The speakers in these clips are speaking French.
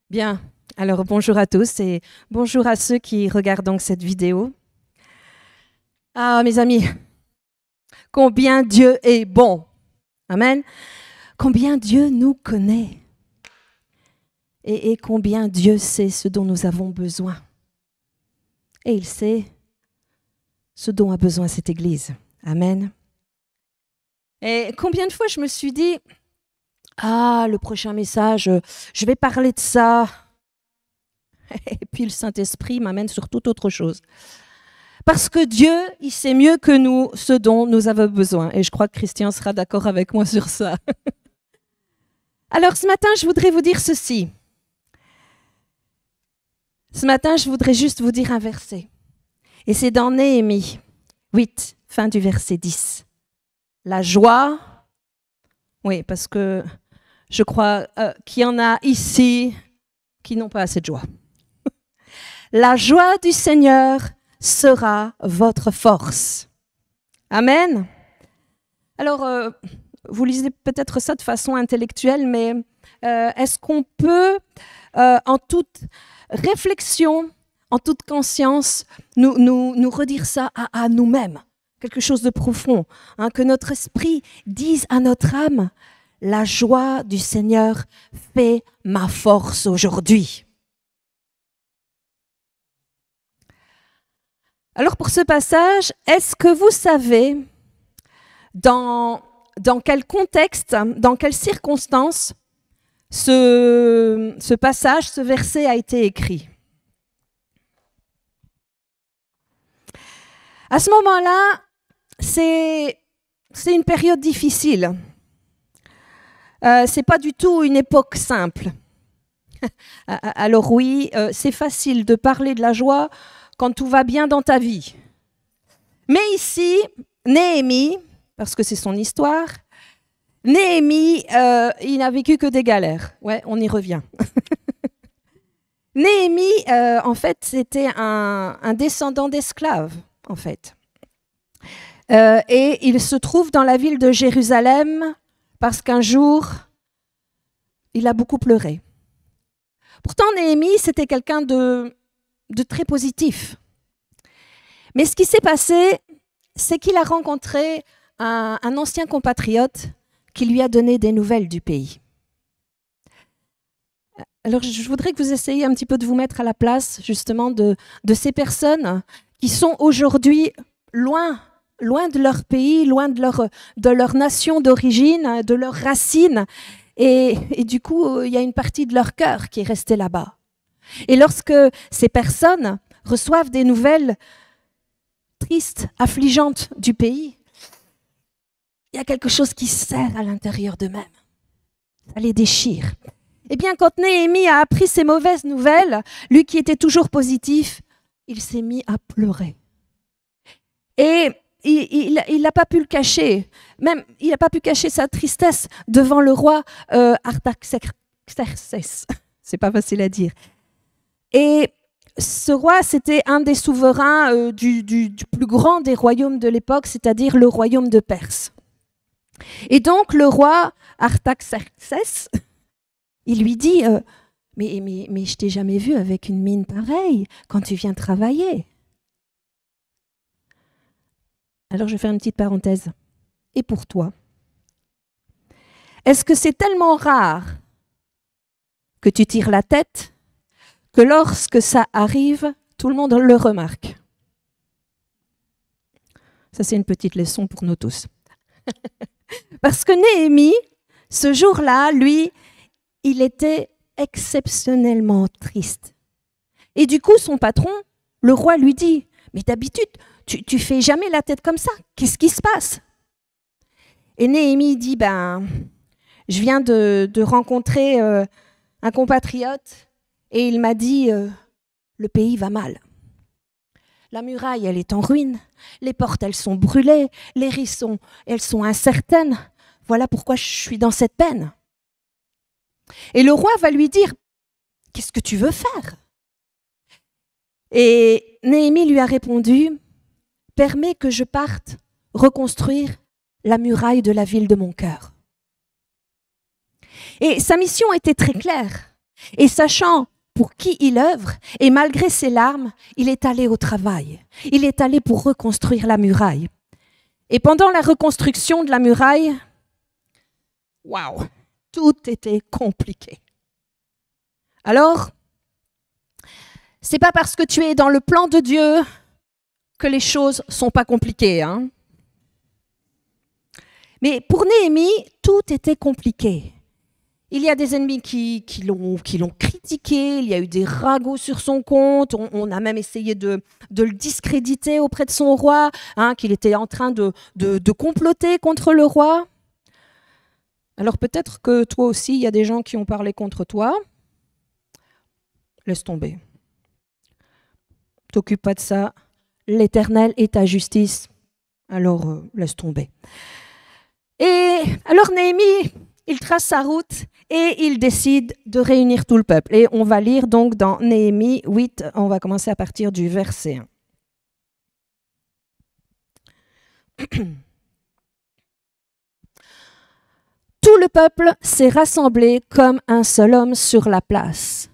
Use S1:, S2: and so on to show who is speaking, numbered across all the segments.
S1: Bien, alors bonjour à tous et bonjour à ceux qui regardent donc cette vidéo. Ah, mes amis, combien Dieu est bon. Amen. Combien Dieu nous connaît et combien Dieu sait ce dont nous avons besoin. Et il sait ce dont a besoin cette Église. Amen. Et combien de fois je me suis dit, le prochain message, je vais parler de ça. Et puis le Saint-Esprit m'amène sur toute autre chose. Parce que Dieu, il sait mieux que nous ce dont nous avons besoin. Et je crois que Christian sera d'accord avec moi sur ça. Alors ce matin, je voudrais vous dire ceci. Ce matin, je voudrais juste vous dire un verset. Et c'est dans Néhémie 8, fin du verset 10. La joie, oui, parce que je crois qu'il y en a ici qui n'ont pas assez de joie. La joie du Seigneur sera votre force. Amen. Alors, vous lisez peut-être ça de façon intellectuelle, mais est-ce qu'on peut, en toute réflexion, en toute conscience, nous redire ça à nous-mêmes, quelque chose de profond, hein, que notre esprit dise à notre âme, la joie du Seigneur fait ma force aujourd'hui. Alors pour ce passage, est-ce que vous savez dans quel contexte, dans quelles circonstances ce passage, ce verset a été écrit? À ce moment-là, c'est une période difficile. C'est pas du tout une époque simple. Alors oui, c'est facile de parler de la joie quand tout va bien dans ta vie. Mais ici, Néhémie, parce que c'est son histoire, Néhémie, il n'a vécu que des galères. Ouais, on y revient. Néhémie, en fait, c'était un descendant d'esclaves, en fait. Et il se trouve dans la ville de Jérusalem parce qu'un jour, il a beaucoup pleuré. Pourtant, Néhémie, c'était quelqu'un de très positif. Mais ce qui s'est passé, c'est qu'il a rencontré un ancien compatriote qui lui a donné des nouvelles du pays. Alors, je voudrais que vous essayiez un petit peu de vous mettre à la place, justement, de ces personnes qui sont aujourd'hui loin de leur pays, loin de leur nation d'origine, de leurs racines. Et du coup, il y a une partie de leur cœur qui est restée là-bas. Et lorsque ces personnes reçoivent des nouvelles tristes, affligeantes du pays, il y a quelque chose qui serre à l'intérieur d'eux-mêmes. Ça les déchire. Eh bien, quand Néhémie a appris ces mauvaises nouvelles, lui qui était toujours positif, il s'est mis à pleurer. Et il n'a pas pu le cacher. Même, il n'a pas pu cacher sa tristesse devant le roi Artaxerxès. C'est pas facile à dire. Et ce roi, c'était un des souverains du plus grand des royaumes de l'époque, c'est-à-dire le royaume de Perse. Et donc, le roi Artaxerxès, il lui dit mais je t'ai jamais vu avec une mine pareille quand tu viens travailler. Alors, je fais une petite parenthèse. Et pour toi, est-ce que c'est tellement rare que tu tires la tête que lorsque ça arrive, tout le monde le remarque? Ça, c'est une petite leçon pour nous tous. Parce que Néhémie, ce jour-là, lui, il était exceptionnellement triste. Et du coup, son patron, le roi, lui dit, mais d'habitude, tu fais jamais la tête comme ça. Qu'est-ce qui se passe? Et Néhémie dit, je viens de rencontrer un compatriote et il m'a dit, le pays va mal. La muraille, elle est en ruine. Les portes, elles sont brûlées. Les rues, elles sont incertaines. Voilà pourquoi je suis dans cette peine. Et le roi va lui dire, qu'est-ce que tu veux faire? Et Néhémie lui a répondu, permets que je parte reconstruire la muraille de la ville de mon cœur. Et sa mission était très claire. Et sachant pour qui il œuvre, et malgré ses larmes, il est allé au travail. Il est allé pour reconstruire la muraille. Et pendant la reconstruction de la muraille, waouh, tout était compliqué. Alors, c'est pas parce que tu es dans le plan de Dieu que les choses sont pas compliquées, hein. Mais pour Néhémie, tout était compliqué. Il y a des ennemis qui l'ont critiqué, il y a eu des ragots sur son compte, on a même essayé de le discréditer auprès de son roi, hein, qu'il était en train de comploter contre le roi. Alors peut-être que toi aussi, il y a des gens qui ont parlé contre toi. Laisse tomber. T'occupe pas de ça. L'Éternel est ta justice. Alors laisse tomber. Et alors Néhémie, il trace sa route et il décide de réunir tout le peuple. Et on va lire donc dans Néhémie 8, on va commencer à partir du verset 1. Tout le peuple s'est rassemblé comme un seul homme sur la place.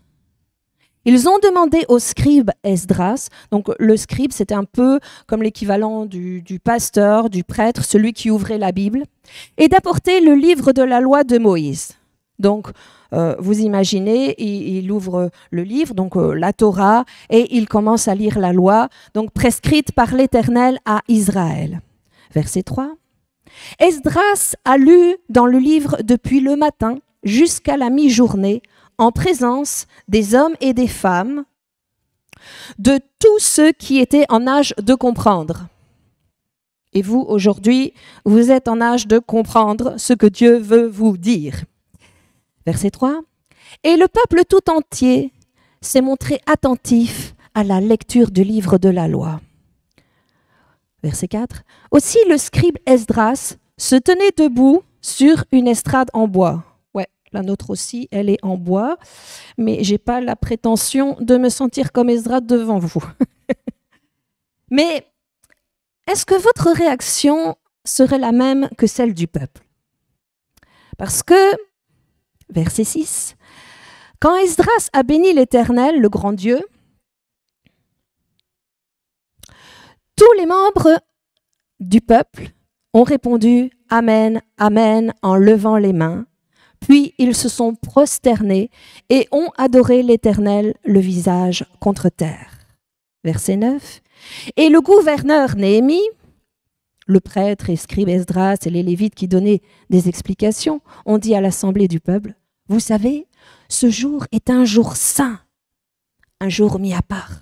S1: Ils ont demandé au scribe Esdras, donc le scribe c'était un peu comme l'équivalent du pasteur, du prêtre, celui qui ouvrait la Bible, et d'apporter le livre de la loi de Moïse. Donc vous imaginez, il ouvre le livre, donc la Torah, et il commence à lire la loi, donc prescrite par l'Éternel à Israël. Verset 3. Esdras a lu dans le livre depuis le matin jusqu'à la mi-journée, en présence des hommes et des femmes, de tous ceux qui étaient en âge de comprendre. Et vous, aujourd'hui, vous êtes en âge de comprendre ce que Dieu veut vous dire. Verset 3. Et le peuple tout entier s'est montré attentif à la lecture du livre de la loi. Verset 4. Aussi le scribe Esdras se tenait debout sur une estrade en bois. La nôtre aussi, elle est en bois, mais je n'ai pas la prétention de me sentir comme Esdras devant vous. Mais est-ce que votre réaction serait la même que celle du peuple? Parce que, verset 6, quand Esdras a béni l'Éternel, le grand Dieu, tous les membres du peuple ont répondu « Amen, Amen » en levant les mains. Puis ils se sont prosternés et ont adoré l'Éternel le visage contre terre. Verset 9. Et le gouverneur Néhémie, le prêtre et scribe Esdras et les Lévites qui donnaient des explications, ont dit à l'assemblée du peuple, « Vous savez, ce jour est un jour saint, un jour mis à part.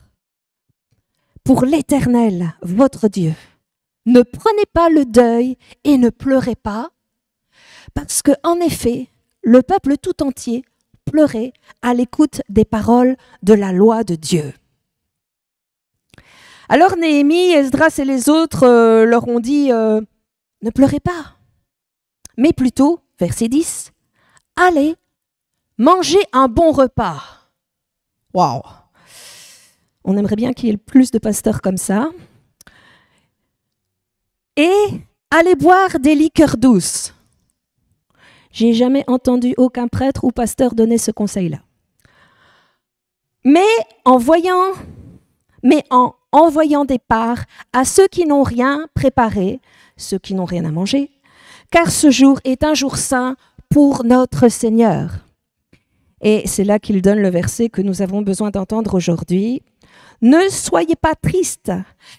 S1: Pour l'Éternel, votre Dieu, ne prenez pas le deuil et ne pleurez pas, parce que en effet, le peuple tout entier pleurait à l'écoute des paroles de la loi de Dieu. » Alors Néhémie, Esdras et les autres leur ont dit ne pleurez pas, mais plutôt, verset 10, allez, mangez un bon repas. Waouh! On aimerait bien qu'il y ait plus de pasteurs comme ça. Et allez boire des liqueurs douces. J'ai jamais entendu aucun prêtre ou pasteur donner ce conseil-là. Mais en envoyant des parts à ceux qui n'ont rien préparé, ceux qui n'ont rien à manger, car ce jour est un jour saint pour notre Seigneur. Et c'est là qu'il donne le verset que nous avons besoin d'entendre aujourd'hui. Ne soyez pas tristes,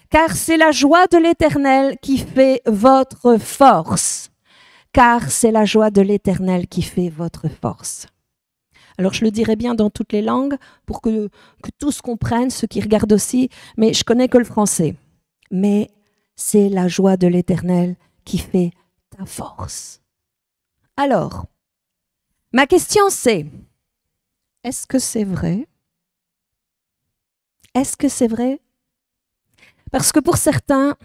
S1: car c'est la joie de l'Éternel qui fait votre force. Car c'est la joie de l'Éternel qui fait votre force. Alors je le dirai bien dans toutes les langues pour que tous comprennent, ceux qui regardent aussi, mais je connais que le français. Mais c'est la joie de l'Éternel qui fait ta force. Alors, ma question c'est, est-ce que c'est vrai? Est-ce que c'est vrai? Parce que pour certains,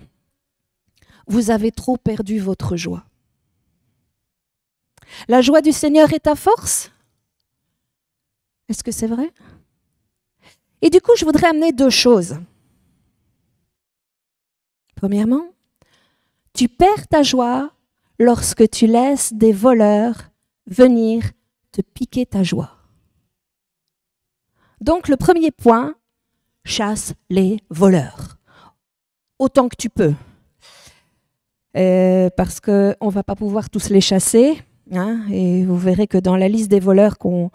S1: vous avez trop perdu votre joie. La joie du Seigneur est ta force? Est-ce que c'est vrai? Et du coup, je voudrais amener deux choses. Premièrement, tu perds ta joie lorsque tu laisses des voleurs venir te piquer ta joie. Donc le premier point, chasse les voleurs, autant que tu peux. Parce qu'on ne va pas pouvoir tous les chasser, hein, et vous verrez que dans la liste des voleurs qu'on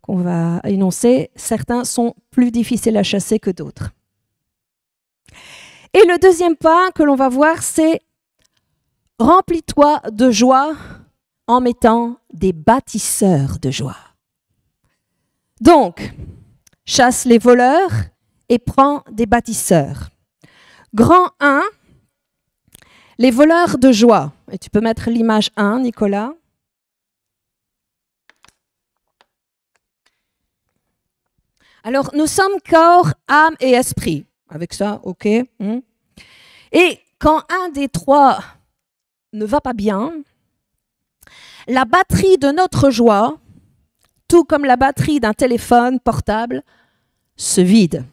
S1: va énoncer, certains sont plus difficiles à chasser que d'autres. Et le deuxième point que l'on va voir, c'est remplis-toi de joie en mettant des bâtisseurs de joie. Donc, chasse les voleurs et prends des bâtisseurs. Grand 1, les voleurs de joie. Et tu peux mettre l'image 1, Nicolas. Alors, nous sommes corps, âme et esprit. Avec ça, ok. Et quand un des trois ne va pas bien, la batterie de notre joie, tout comme la batterie d'un téléphone portable, se vide.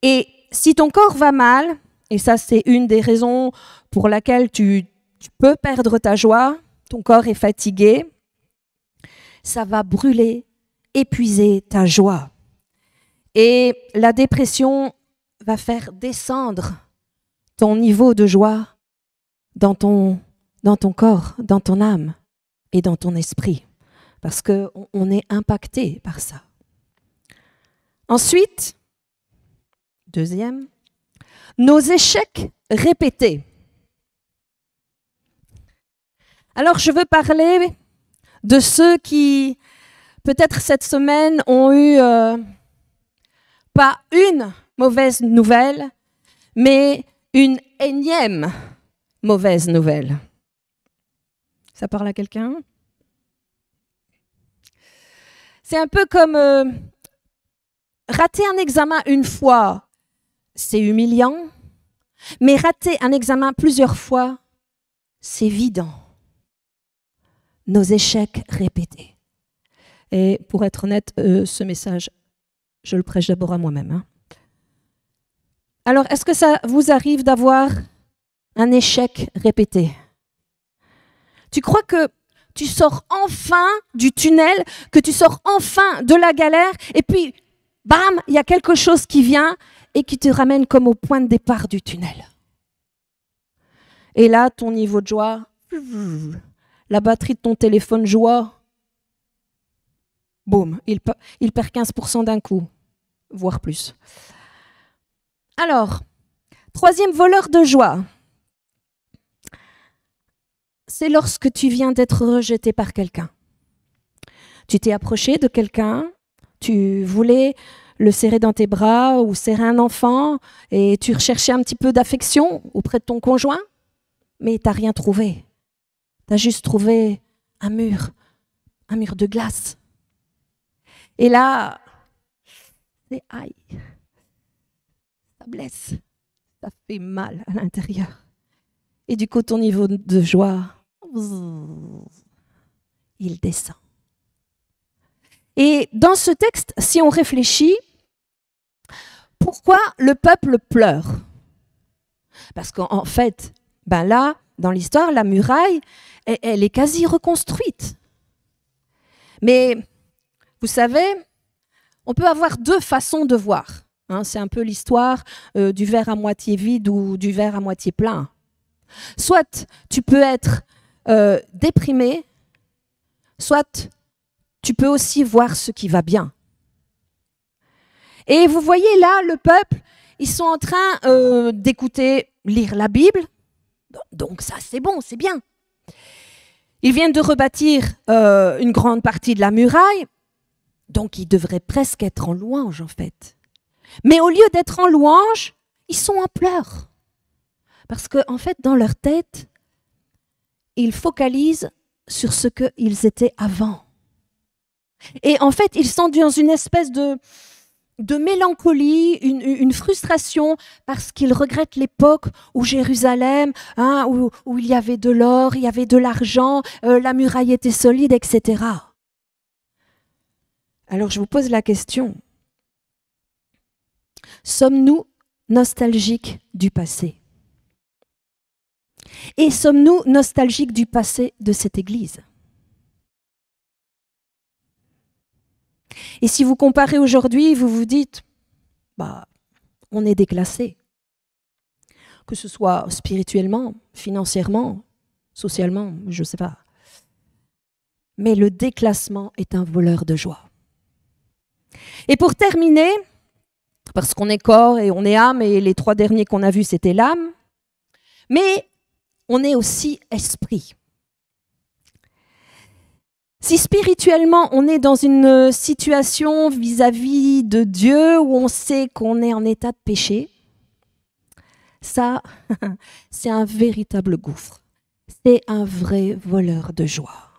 S1: Et si ton corps va mal, et ça c'est une des raisons pour laquelle tu peux perdre ta joie, ton corps est fatigué, ça va brûler, épuiser ta joie. Et la dépression va faire descendre ton niveau de joie dans ton corps, dans ton âme et dans ton esprit, parce qu'on est impacté par ça. Ensuite, deuxième, nos échecs répétés. Alors, je veux parler de ceux qui, peut-être cette semaine, ont eu pas une mauvaise nouvelle, mais une énième mauvaise nouvelle. Ça parle à quelqu'un? C'est un peu comme rater un examen une fois, c'est humiliant, mais rater un examen plusieurs fois, c'est vidant. Nos échecs répétés. Et pour être honnête, ce message, je le prêche d'abord à moi-même. Hein. Alors, est-ce que ça vous arrive d'avoir un échec répété? Tu crois que tu sors enfin du tunnel, que tu sors enfin de la galère, et puis, bam, il y a quelque chose qui vient et qui te ramène comme au point de départ du tunnel. Et là, ton niveau de joie, la batterie de ton téléphone joie, boum, il perd 15% d'un coup, voire plus. Alors, troisième voleur de joie, c'est lorsque tu viens d'être rejeté par quelqu'un. Tu t'es approché de quelqu'un, tu voulais le serrer dans tes bras ou serrer un enfant et tu recherchais un petit peu d'affection auprès de ton conjoint, mais tu n'as rien trouvé. Tu as juste trouvé un mur de glace. Et là, c'est aïe, ça blesse, ça fait mal à l'intérieur. Et du coup, ton niveau de joie, il descend. Et dans ce texte, si on réfléchit, pourquoi le peuple pleure? Parce qu'en fait, ben là, dans l'histoire, la muraille, elle est quasi reconstruite. Mais vous savez, on peut avoir deux façons de voir. Hein, c'est un peu l'histoire du verre à moitié vide ou du verre à moitié plein. Soit tu peux être déprimé, soit tu peux aussi voir ce qui va bien. Et vous voyez là, le peuple, ils sont en train d'écouter, lire la Bible. Donc ça, c'est bon, c'est bien. Ils viennent de rebâtir une grande partie de la muraille. Donc ils devraient presque être en louange, en fait. Mais au lieu d'être en louange, ils sont en pleurs. Parce qu'en fait, dans leur tête, ils focalisent sur ce qu'ils étaient avant. Et en fait, ils sont dans une espèce de mélancolie, une frustration, parce qu'ils regrettent l'époque où Jérusalem, hein, où il y avait de l'or, il y avait de l'argent, la muraille était solide, etc. Alors je vous pose la question, sommes-nous nostalgiques du passé? Et sommes-nous nostalgiques du passé de cette Église? Et si vous comparez aujourd'hui, vous vous dites, bah, on est déclassé. Que ce soit spirituellement, financièrement, socialement, je ne sais pas. Mais le déclassement est un voleur de joie. Et pour terminer, parce qu'on est corps et on est âme, et les 3 derniers qu'on a vus, c'était l'âme, mais on est aussi esprit. Si spirituellement, on est dans une situation vis-à-vis de Dieu où on sait qu'on est en état de péché, ça, c'est un véritable gouffre. C'est un vrai voleur de joie.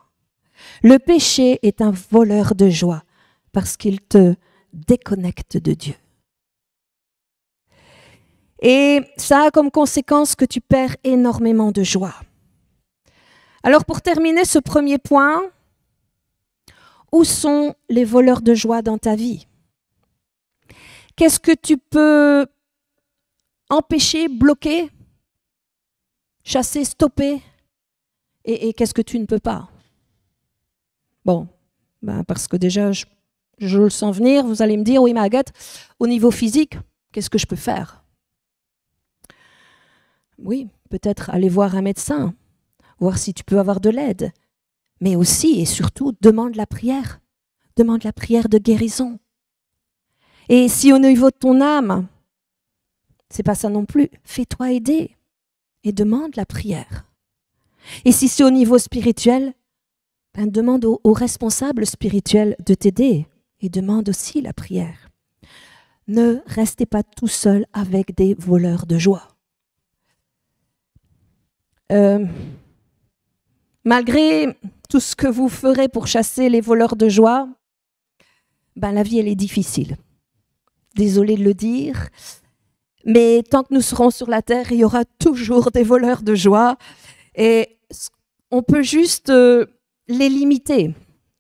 S1: Le péché est un voleur de joie parce qu'il te déconnecte de Dieu. Et ça a comme conséquence que tu perds énormément de joie. Alors pour terminer ce premier point, où sont les voleurs de joie dans ta vie? Qu'est-ce que tu peux empêcher, bloquer, chasser, stopper? Et qu'est-ce que tu ne peux pas? Bon, parce que déjà, je le sens venir, vous allez me dire, oui, mais Agathe, au niveau physique, qu'est-ce que je peux faire? Oui, peut-être aller voir un médecin, voir si tu peux avoir de l'aide. Mais aussi et surtout, demande la prière. Demande la prière de guérison. Et si au niveau de ton âme, c'est pas ça non plus, fais-toi aider et demande la prière. Et si c'est au niveau spirituel, demande aux responsables spirituels de t'aider et demande aussi la prière. Ne restez pas tout seul avec des voleurs de joie. Malgré tout ce que vous ferez pour chasser les voleurs de joie, la vie, elle est difficile. Désolée de le dire, mais tant que nous serons sur la terre, il y aura toujours des voleurs de joie. Et on peut juste les limiter,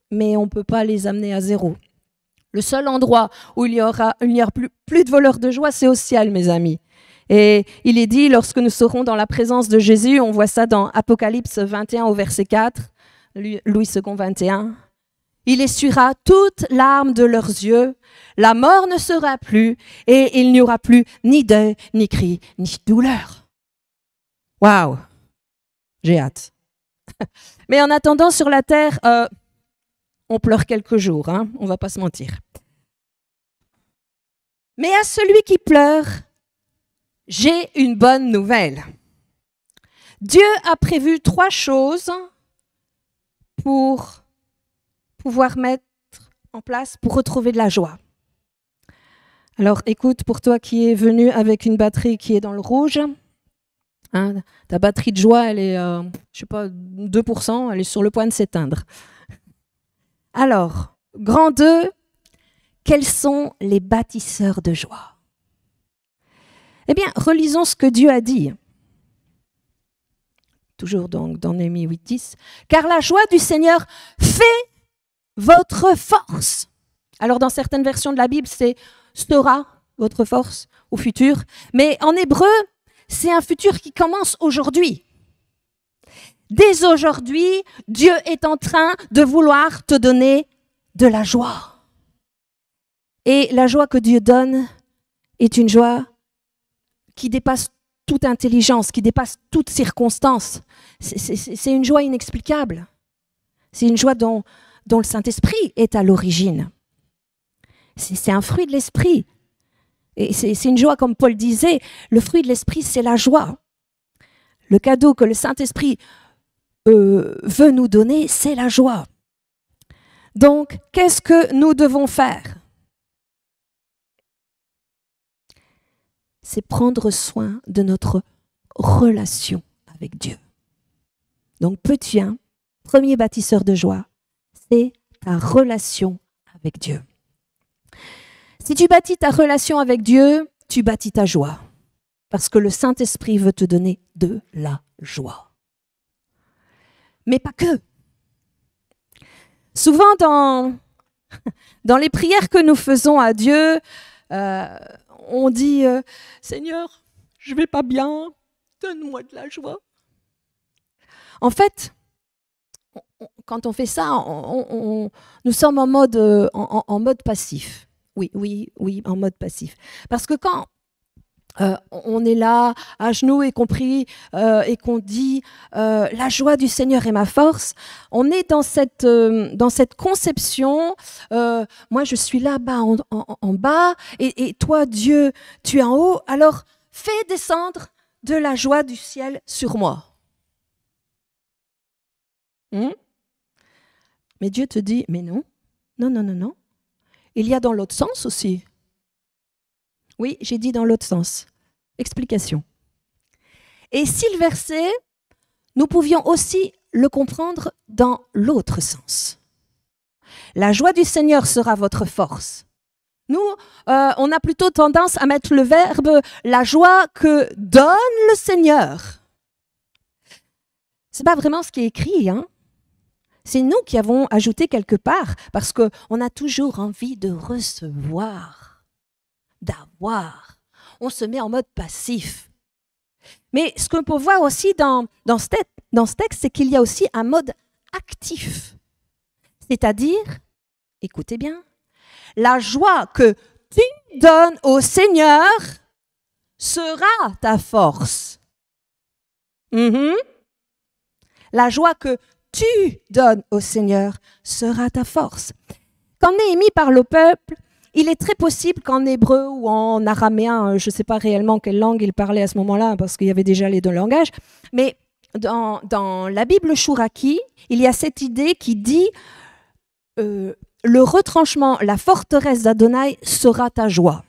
S1: mais on ne peut pas les amener à zéro. Le seul endroit où il n'y aura plus de voleurs de joie, c'est au ciel, mes amis. Et il est dit, lorsque nous serons dans la présence de Jésus, on voit ça dans Apocalypse 21 au verset 4, Louis II 21, il essuiera toute larme de leurs yeux, la mort ne sera plus, et il n'y aura plus ni deuil, ni cri, ni douleur. Waouh, j'ai hâte. Mais en attendant, sur la terre, on pleure quelques jours, hein, on ne va pas se mentir. Mais à celui qui pleure, j'ai une bonne nouvelle. Dieu a prévu 3 choses pour pouvoir mettre en place pour retrouver de la joie. Alors écoute, pour toi qui es venu avec une batterie qui est dans le rouge, hein, ta batterie de joie, elle est, 2%, elle est sur le point de s'éteindre. Alors, grand 2, quels sont les bâtisseurs de joie? Eh bien, relisons ce que Dieu a dit. Toujours donc dans Néhémie 8:10. Car la joie du Seigneur fait votre force. Alors, dans certaines versions de la Bible, c'est sera votre force au futur. Mais en hébreu, c'est un futur qui commence aujourd'hui. Dès aujourd'hui, Dieu est en train de vouloir te donner de la joie. Et la joie que Dieu donne est une joie qui dépasse toute intelligence, qui dépasse toute circonstance. C'est une joie inexplicable. C'est une joie dont le Saint-Esprit est à l'origine. C'est un fruit de l'Esprit. Et c'est une joie, comme Paul disait, le fruit de l'Esprit, c'est la joie. Le cadeau que le Saint-Esprit veut nous donner, c'est la joie. Donc, qu'est-ce que nous devons faire? C'est prendre soin de notre relation avec Dieu. Donc, petit 1, premier bâtisseur de joie, c'est ta relation avec Dieu. Si tu bâtis ta relation avec Dieu, tu bâtis ta joie. Parce que le Saint-Esprit veut te donner de la joie. Mais pas que. Souvent, dans les prières que nous faisons à Dieu, on dit « Seigneur, je ne vais pas bien, donne-moi de la joie. » En fait, quand on fait ça, nous sommes en mode, en mode passif. Oui, en mode passif. Parce que quand on est là, à genoux et et qu'on dit la joie du Seigneur est ma force, on est dans cette conception, moi je suis là-bas en bas, et toi Dieu, tu es en haut, alors fais descendre de la joie du ciel sur moi. Mais Dieu te dit, mais non. Il y a dans l'autre sens aussi. Oui, j'ai dit dans l'autre sens. Explication. Et si le verset, nous pouvions aussi le comprendre dans l'autre sens. La joie du Seigneur sera votre force. Nous, on a plutôt tendance à mettre le verbe la joie que donne le Seigneur. C'est pas vraiment ce qui est écrit, hein. C'est nous qui avons ajouté quelque part, parce qu'on a toujours envie de recevoir, d'avoir. On se met en mode passif. Mais ce qu'on peut voir aussi dans ce texte, c'est qu'il y a aussi un mode actif. C'est-à-dire, écoutez bien, la joie que tu donnes au Seigneur sera ta force. La joie que tu donnes au Seigneur sera ta force. Quand Néhémie parle au peuple, il est très possible qu'en hébreu ou en araméen, je ne sais pas réellement quelle langue il parlait à ce moment-là, parce qu'il y avait déjà les deux langages, mais dans la Bible Chouraki, il y a cette idée qui dit le retranchement, la forteresse d'Adonai sera ta joie.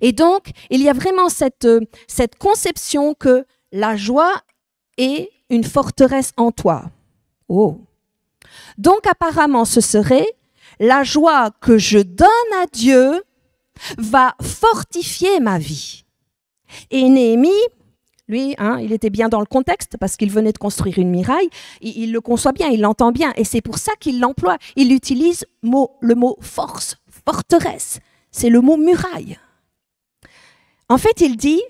S1: Et donc, il y a vraiment cette conception que la joie est une forteresse en toi. Oh. Donc apparemment, ce serait la joie que je donne à Dieu va fortifier ma vie. Et Néhémie, lui, il était bien dans le contexte parce qu'il venait de construire une muraille. Il le conçoit bien, il l'entend bien. Et c'est pour ça qu'il l'emploie. Il utilise le mot force, forteresse. C'est le mot muraille. En fait, il dit,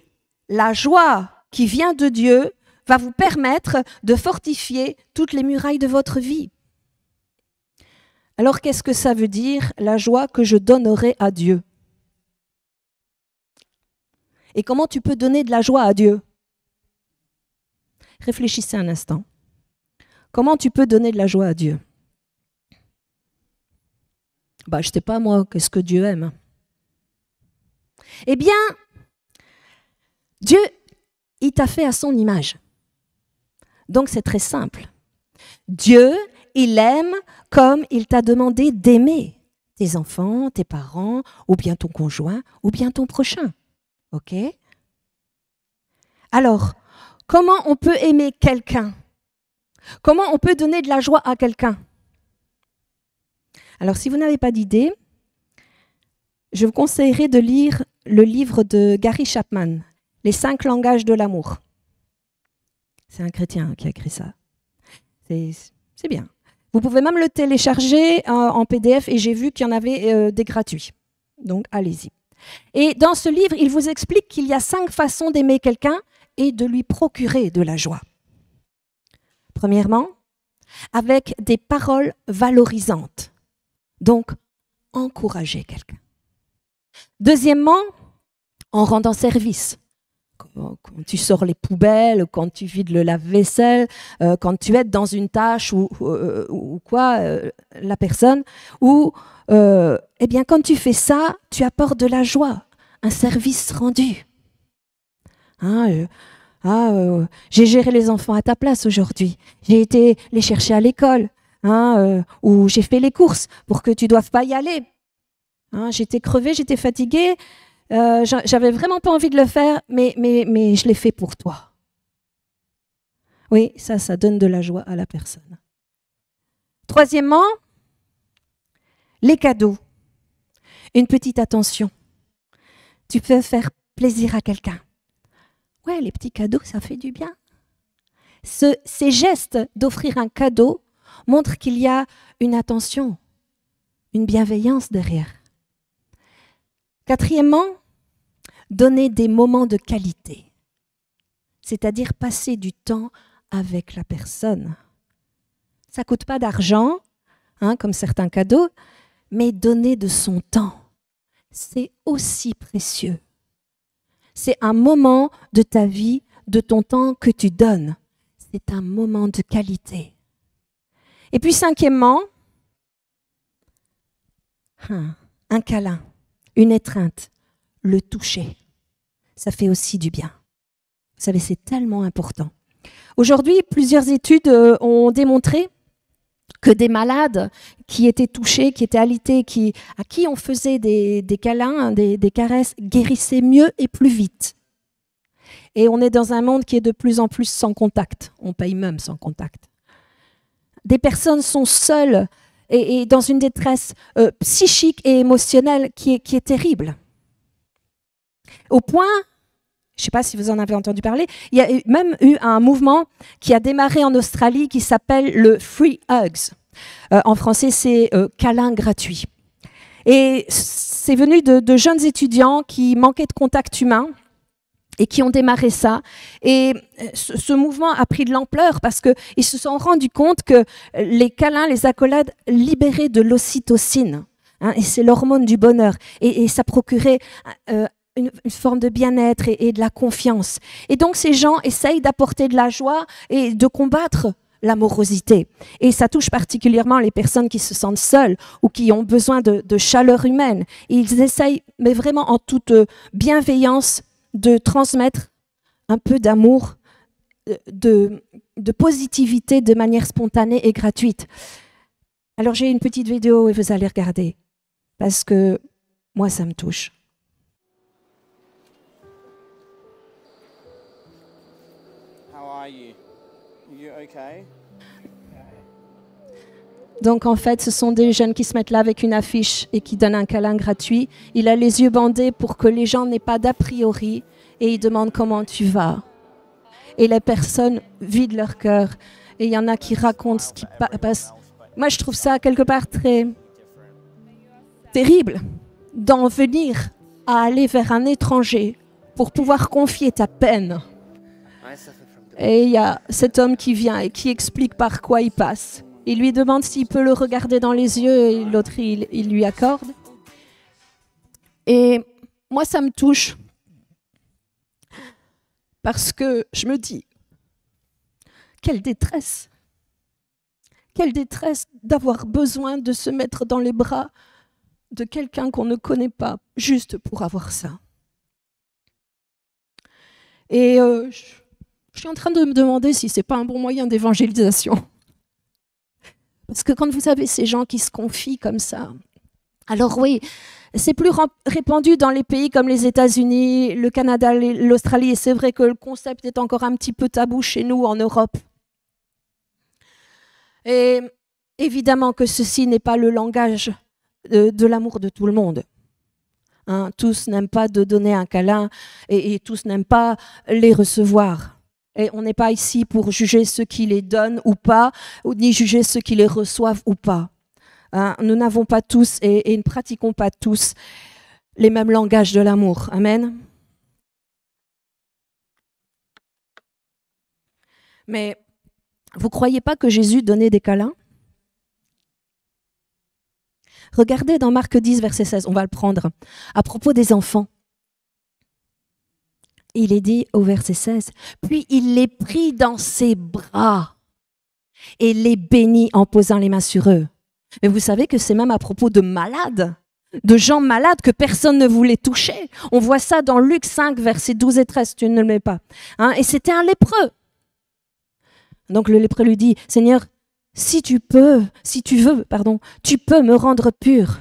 S1: la joie qui vient de Dieu va vous permettre de fortifier toutes les murailles de votre vie. Alors, qu'est-ce que ça veut dire, la joie que je donnerai à Dieu? Et comment tu peux donner de la joie à Dieu? Réfléchissez un instant. Comment tu peux donner de la joie à Dieu? Je ne sais pas moi, qu'est-ce que Dieu aime? Eh bien, Dieu, il t'a fait à son image. Donc c'est très simple. Dieu, il aime comme il t'a demandé d'aimer tes enfants, tes parents, ou bien ton conjoint, ou bien ton prochain. Ok? Alors, comment on peut aimer quelqu'un? Comment on peut donner de la joie à quelqu'un? Alors, si vous n'avez pas d'idée, je vous conseillerais de lire le livre de Gary Chapman, Les 5 langages de l'amour. C'est un chrétien qui a écrit ça. C'est bien. Vous pouvez même le télécharger en PDF et j'ai vu qu'il y en avait des gratuits. Donc, allez-y. Et dans ce livre, il vous explique qu'il y a 5 façons d'aimer quelqu'un et de lui procurer de la joie. Premièrement, avec des paroles valorisantes. Donc, encourager quelqu'un. Deuxièmement, en rendant service. Quand tu sors les poubelles, quand tu vides le lave-vaisselle, quand tu aides dans une tâche ou quoi, la personne, ou eh bien quand tu fais ça, tu apportes de la joie, un service rendu. J'ai géré les enfants à ta place aujourd'hui, j'ai été les chercher à l'école, ou j'ai fait les courses pour que tu ne doives pas y aller. J'étais crevée, j'étais fatiguée. J'avais vraiment pas envie de le faire, mais je l'ai fait pour toi. Oui, ça donne de la joie à la personne. Troisièmement, les cadeaux. Une petite attention. Tu peux faire plaisir à quelqu'un. Ouais, les petits cadeaux, ça fait du bien. Ces gestes d'offrir un cadeau montrent qu'il y a une attention, une bienveillance derrière. Quatrièmement, donner des moments de qualité, c'est-à-dire passer du temps avec la personne. Ça ne coûte pas d'argent, comme certains cadeaux, mais donner de son temps, c'est aussi précieux. C'est un moment de ta vie, de ton temps que tu donnes. C'est un moment de qualité. Et puis cinquièmement, un câlin, une étreinte, le toucher. Ça fait aussi du bien. Vous savez, c'est tellement important. Aujourd'hui, plusieurs études ont démontré que des malades qui étaient touchés, qui étaient alités, à qui on faisait des câlins, des caresses, guérissaient mieux et plus vite. Et on est dans un monde qui est de plus en plus sans contact. On paye même sans contact. Des personnes sont seules et dans une détresse psychique et émotionnelle qui est terrible. Au point, je ne sais pas si vous en avez entendu parler, il y a même eu un mouvement qui a démarré en Australie qui s'appelle le Free Hugs. En français, c'est câlin gratuit. Et c'est venu de jeunes étudiants qui manquaient de contact humain et qui ont démarré ça. Et ce mouvement a pris de l'ampleur parce qu'ils se sont rendus compte que les câlins, les accolades libéraient de l'ocytocine. Et c'est l'hormone du bonheur. Et ça procurait une forme de bien-être et de la confiance. Et donc ces gens essayent d'apporter de la joie et de combattre l'amorosité. Et ça touche particulièrement les personnes qui se sentent seules ou qui ont besoin de chaleur humaine. Et ils essayent, mais vraiment en toute bienveillance, de transmettre un peu d'amour, de positivité de manière spontanée et gratuite. Alors j'ai une petite vidéo et vous allez regarder, parce que moi ça me touche.
S2: How are you? You okay?
S1: Donc en fait, ce sont des jeunes qui se mettent là avec une affiche et qui donnent un câlin gratuit. Il a les yeux bandés pour que les gens n'aient pas d'a priori et il demande comment tu vas. Et les personnes vident leur cœur et il y en a qui racontent ce qui passe. Moi, je trouve ça quelque part très terrible d'en venir à aller vers un étranger pour pouvoir confier ta peine. Et il y a cet homme qui vient et qui explique par quoi il passe. Il lui demande s'il peut le regarder dans les yeux et l'autre, il lui accorde. Et moi, ça me touche parce que je me dis, quelle détresse d'avoir besoin de se mettre dans les bras de quelqu'un qu'on ne connaît pas, juste pour avoir ça. Et je suis en train de me demander si ce n'est pas un bon moyen d'évangélisation. Parce que quand vous avez ces gens qui se confient comme ça, alors oui, c'est plus répandu dans les pays comme les États-Unis, le Canada, l'Australie, et c'est vrai que le concept est encore un petit peu tabou chez nous en Europe. Et évidemment que ceci n'est pas le langage de l'amour de tout le monde. Tous n'aiment pas de donner un câlin et tous n'aiment pas les recevoir. Et on n'est pas ici pour juger ceux qui les donnent ou pas, ni juger ceux qui les reçoivent ou pas. Nous n'avons pas tous et ne pratiquons pas tous les mêmes langages de l'amour. Amen. Mais vous ne croyez pas que Jésus donnait des câlins? Regardez dans Marc 10, verset 16, on va le prendre, à propos des enfants. Il est dit au verset 16, « Puis il les prit dans ses bras et les bénit en posant les mains sur eux. » Mais vous savez que c'est même à propos de malades, de gens malades que personne ne voulait toucher. On voit ça dans Luc 5, versets 12 et 13, tu ne le mets pas. Et c'était un lépreux. Donc le lépreux lui dit, « Seigneur, si tu veux, tu peux me rendre pur. »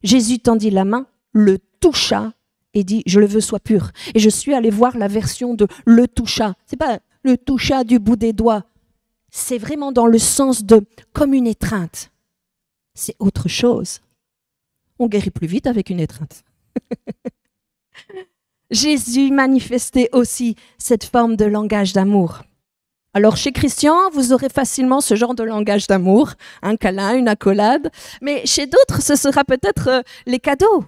S1: Jésus tendit la main, le toucha et dit, je le veux, sois pur. Et je suis allée voir la version de le toucha. C'est pas le toucha du bout des doigts. C'est vraiment dans le sens de comme une étreinte. C'est autre chose. On guérit plus vite avec une étreinte. Jésus manifestait aussi cette forme de langage d'amour. Alors chez Christian, vous aurez facilement ce genre de langage d'amour, un câlin, une accolade. Mais chez d'autres, ce sera peut-être les cadeaux.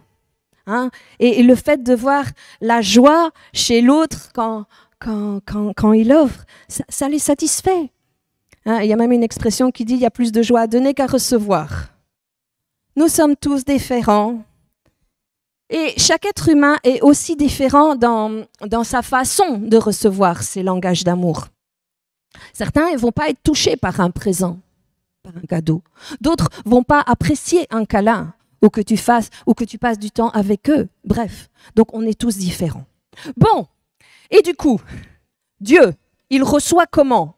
S1: Et le fait de voir la joie chez l'autre quand il offre, ça les satisfait. Hein, il y a même une expression qui dit il y a plus de joie à donner qu'à recevoir. Nous sommes tous différents. Et chaque être humain est aussi différent dans sa façon de recevoir ces langages d'amour. Certains ne vont pas être touchés par un présent, par un cadeau. D'autres ne vont pas apprécier un câlin ou que tu passes du temps avec eux. Bref, donc on est tous différents. Bon, et du coup, Dieu, il reçoit comment ?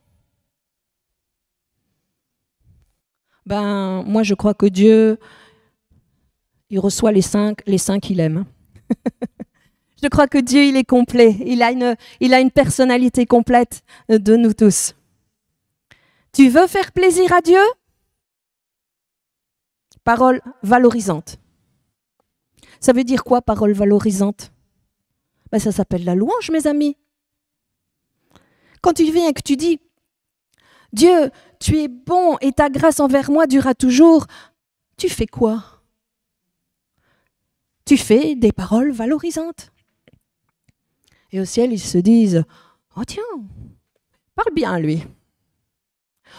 S1: Moi je crois que Dieu, il reçoit les saints qu'il aime. Je crois que Dieu, il est complet. Il a une personnalité complète de nous tous. Tu veux faire plaisir à Dieu ? Parole valorisante. Ça veut dire quoi, parole valorisante ? Ça s'appelle la louange, mes amis. Quand tu viens et que tu dis « Dieu, tu es bon et ta grâce envers moi durera toujours », tu fais quoi ? Tu fais des paroles valorisantes. Et au ciel, ils se disent « Oh tiens, parle bien à lui ».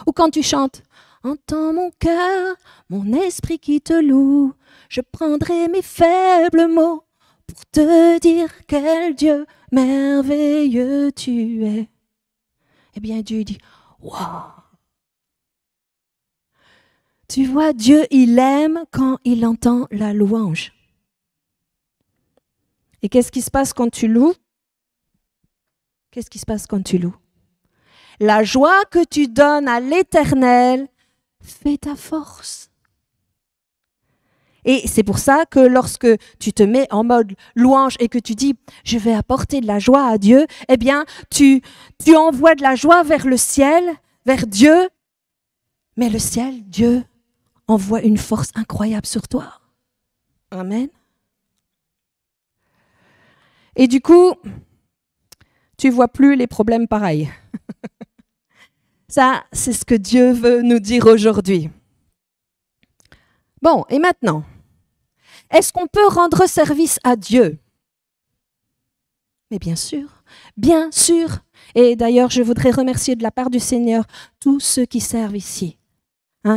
S1: Ou quand tu chantes « Entends mon cœur, mon esprit qui te loue, je prendrai mes faibles mots pour te dire quel Dieu merveilleux tu es. » Eh bien, Dieu dit « Waouh !» Tu vois, Dieu, il aime quand il entend la louange. Et qu'est-ce qui se passe quand tu loues ? Qu'est-ce qui se passe quand tu loues ? La joie que tu donnes à l'Éternel fait ta force. Et c'est pour ça que lorsque tu te mets en mode louange et que tu dis « je vais apporter de la joie à Dieu », eh bien, tu envoies de la joie vers le ciel, vers Dieu. Mais le ciel, Dieu, envoie une force incroyable sur toi. Amen. Et du coup, tu ne vois plus les problèmes pareils. Ça, c'est ce que Dieu veut nous dire aujourd'hui. Bon, et maintenant, est-ce qu'on peut rendre service à Dieu ? Mais bien sûr, bien sûr. Et d'ailleurs, je voudrais remercier de la part du Seigneur tous ceux qui servent ici.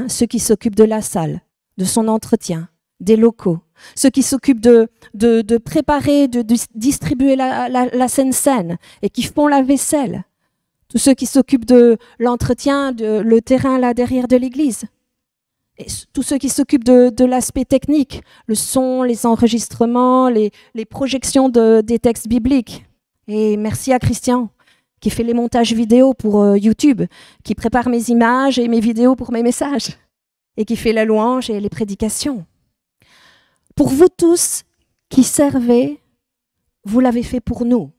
S1: Ceux qui s'occupent de la salle, de son entretien, des locaux, ceux qui s'occupent de préparer, de distribuer la scène et qui font la vaisselle, tous ceux qui s'occupent de l'entretien, le terrain là derrière de l'église, et tous ceux qui s'occupent de l'aspect technique, le son, les enregistrements, les projections des textes bibliques. Et merci à Christian qui fait les montages vidéo pour YouTube, qui prépare mes images et mes vidéos pour mes messages, et qui fait la louange et les prédications. Pour vous tous qui servez, vous l'avez fait pour nous,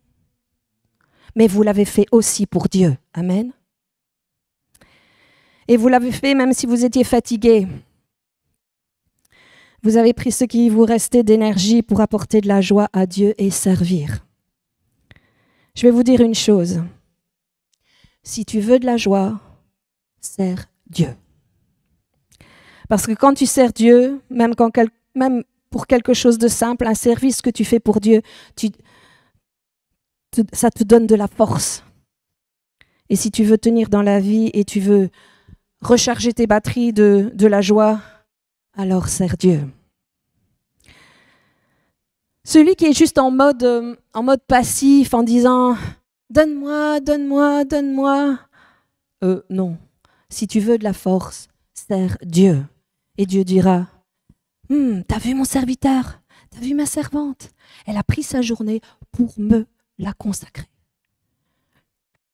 S1: mais vous l'avez fait aussi pour Dieu. Amen. Et vous l'avez fait même si vous étiez fatigué. Vous avez pris ce qui vous restait d'énergie pour apporter de la joie à Dieu et servir. Je vais vous dire une chose. Si tu veux de la joie, sers Dieu. Parce que quand tu sers Dieu, même pour quelque chose de simple, un service que tu fais pour Dieu, ça te donne de la force. Et si tu veux tenir dans la vie et tu veux recharger tes batteries de la joie, alors sers Dieu. Celui qui est juste en mode passif, en disant « donne-moi, donne-moi, donne-moi », non. Si tu veux de la force, sers Dieu. Et Dieu dira « t'as vu mon serviteur, t'as vu ma servante, elle a pris sa journée pour me la consacrer.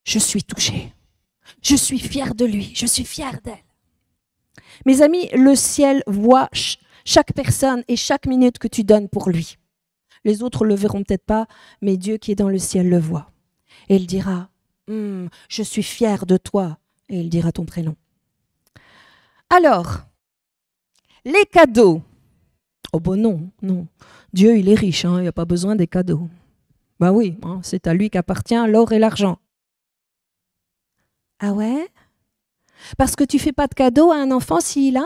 S1: Je suis touchée, je suis fière de lui, je suis fière d'elle. » Mes amis, le ciel voit chaque personne et chaque minute que tu donnes pour lui. Les autres ne le verront peut-être pas, mais Dieu qui est dans le ciel le voit. Et il dira « je suis fière de toi » et il dira ton prénom. Alors, les cadeaux. Oh bon non. Dieu, il est riche, il n'y a pas besoin des cadeaux. Ben oui, c'est à lui qu'appartient l'or et l'argent. Ah ouais ? Parce que tu ne fais pas de cadeaux à un enfant s'il a ?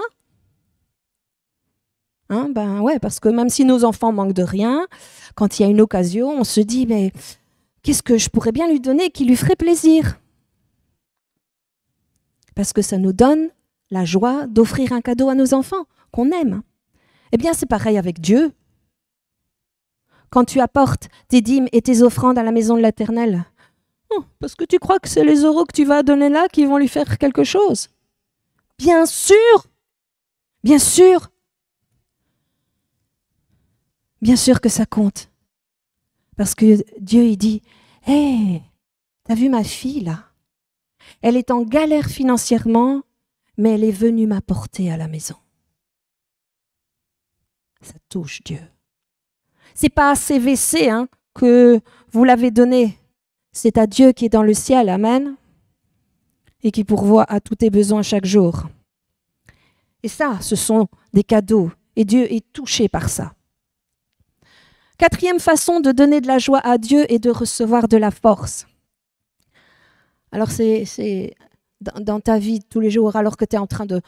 S1: Ben ouais, parce que même si nos enfants manquent de rien, quand il y a une occasion, on se dit, mais qu'est-ce que je pourrais bien lui donner qui lui ferait plaisir ? parce que ça nous donne la joie d'offrir un cadeau à nos enfants qu'on aime. Eh bien, c'est pareil avec Dieu. Quand tu apportes tes dîmes et tes offrandes à la maison de l'Éternel, parce que tu crois que c'est les euros que tu vas donner là qui vont lui faire quelque chose. Bien sûr, bien sûr. Bien sûr que ça compte. Parce que Dieu, il dit, « Hé, t'as vu ma fille là? Elle est en galère financièrement, mais elle est venue m'apporter à la maison. » Ça touche Dieu. C'est pas à CVC que vous l'avez donné. C'est à Dieu qui est dans le ciel, amen, et qui pourvoit à tous tes besoins chaque jour. Et ça, ce sont des cadeaux, et Dieu est touché par ça. Quatrième façon de donner de la joie à Dieu est de recevoir de la force. Alors c'est dans ta vie de tous les jours, alors que tu es en train de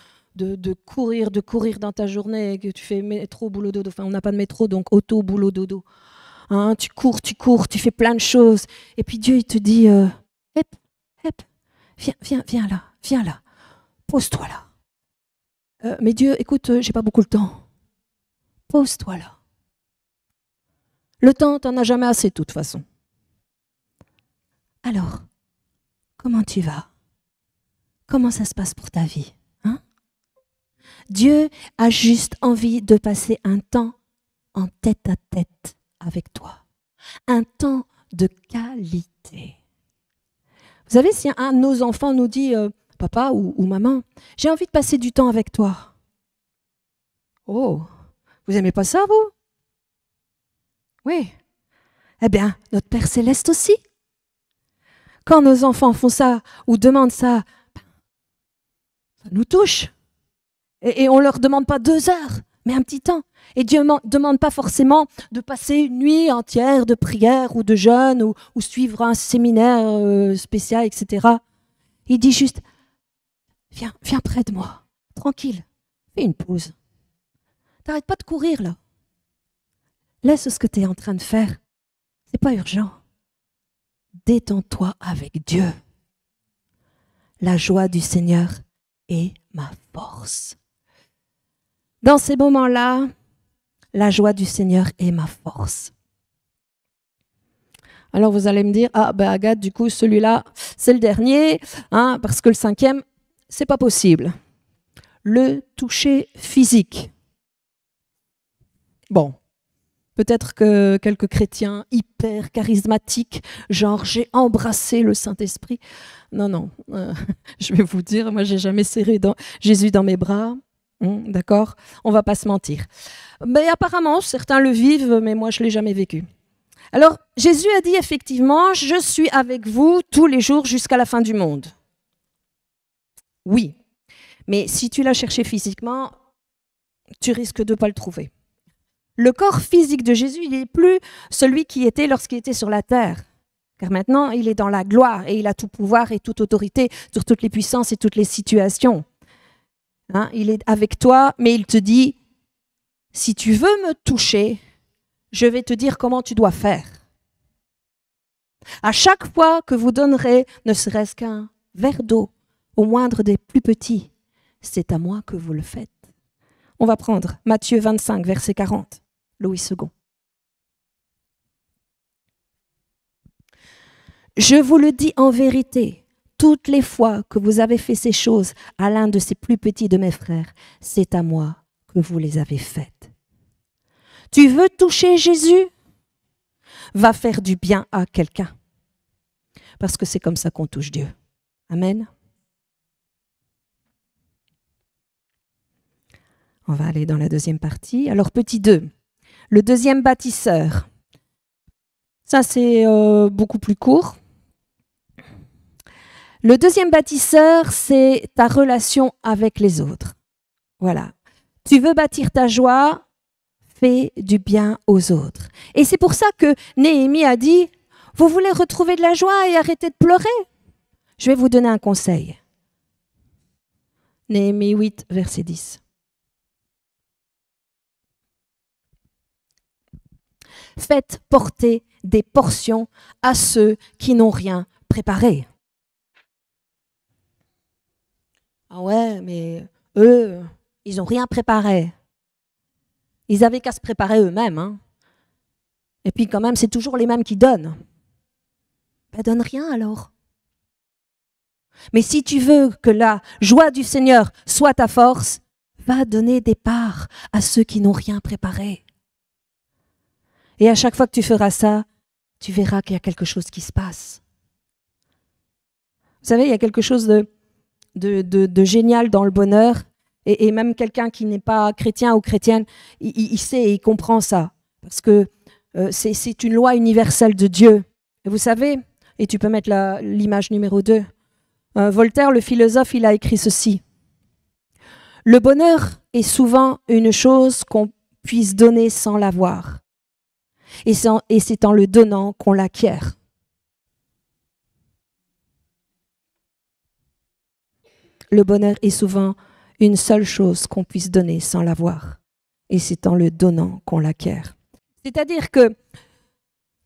S1: courir dans ta journée, que tu fais métro, boulot, dodo, enfin on n'a pas de métro, donc auto, boulot, dodo. Tu cours, tu fais plein de choses. Et puis Dieu, il te dit, viens là, pose-toi là. Mais Dieu, écoute, j'ai pas beaucoup le temps. Pose-toi là. Le temps, t'en as jamais assez de toute façon. Alors, comment tu vas? Comment ça se passe pour ta vie? Dieu a juste envie de passer un temps en tête à tête avec toi. Un temps de qualité. Vous savez, si un de nos enfants nous dit, papa ou maman, j'ai envie de passer du temps avec toi. Oh, vous aimez pas ça, vous? Oui. Eh bien, notre Père Céleste aussi. Quand nos enfants font ça ou demandent ça, ça nous touche. Et on ne leur demande pas 2 heures, mais un petit temps. Et Dieu ne demande pas forcément de passer une nuit entière de prière ou de jeûne ou suivre un séminaire spécial, etc. Il dit juste, viens près de moi, tranquille, fais une pause. T'arrêtes pas de courir là. Laisse ce que tu es en train de faire. C'est pas urgent. Détends-toi avec Dieu. La joie du Seigneur est ma force. Dans ces moments-là, la joie du Seigneur est ma force. Alors vous allez me dire, Agathe, du coup, celui-là, c'est le dernier, parce que le 5e, c'est pas possible. Le toucher physique. Bon, peut-être que quelques chrétiens hyper charismatiques, genre j'ai embrassé le Saint-Esprit. Non, je vais vous dire, moi j'ai jamais serré Jésus dans mes bras. D'accord? On va pas se mentir. Mais apparemment, certains le vivent, mais moi je l'ai jamais vécu. Alors, Jésus a dit effectivement, je suis avec vous tous les jours jusqu'à la fin du monde. Oui, mais si tu l'as cherché physiquement, tu risques de ne pas le trouver. Le corps physique de Jésus, il n'est plus celui qui était lorsqu'il était sur la terre. Car maintenant, il est dans la gloire et il a tout pouvoir et toute autorité sur toutes les puissances et toutes les situations. Il est avec toi, mais il te dit, si tu veux me toucher, je vais te dire comment tu dois faire. À chaque fois que vous donnerez ne serait-ce qu'un verre d'eau, au moindre des plus petits, c'est à moi que vous le faites. On va prendre Matthieu 25, verset 40, Louis II. Je vous le dis en vérité, toutes les fois que vous avez fait ces choses à l'un de ces plus petits de mes frères, c'est à moi que vous les avez faites. Tu veux toucher Jésus? Va faire du bien à quelqu'un. Parce que c'est comme ça qu'on touche Dieu. Amen. On va aller dans la deuxième partie. Alors, petit 2, le deuxième bâtisseur. Ça, c'est beaucoup plus court. Le deuxième bâtisseur, c'est ta relation avec les autres. Voilà. Tu veux bâtir ta joie, fais du bien aux autres. Et c'est pour ça que Néhémie a dit, vous voulez retrouver de la joie et arrêter de pleurer? Je vais vous donner un conseil. Néhémie 8, verset 10. Faites porter des portions à ceux qui n'ont rien préparé. Ah ouais, mais eux, ils n'ont rien préparé. Ils avaient qu'à se préparer eux-mêmes. Hein. Et puis quand même, c'est toujours les mêmes qui donnent. Ben, donne rien alors. Mais si tu veux que la joie du Seigneur soit ta force, va donner des parts à ceux qui n'ont rien préparé. Et à chaque fois que tu feras ça, tu verras qu'il y a quelque chose qui se passe. Vous savez, il y a quelque chose de génial dans le bonheur. Et même quelqu'un qui n'est pas chrétien ou chrétienne, il sait et il comprend ça. Parce que c'est une loi universelle de Dieu. Et vous savez, et tu peux mettre l'image numéro 2, Voltaire, le philosophe, il a écrit ceci. Le bonheur est souvent une chose qu'on puisse donner sans l'avoir. Et c'est en le donnant qu'on l'acquiert. Le bonheur est souvent une seule chose qu'on puisse donner sans l'avoir. Et c'est en le donnant qu'on l'acquiert. C'est-à-dire que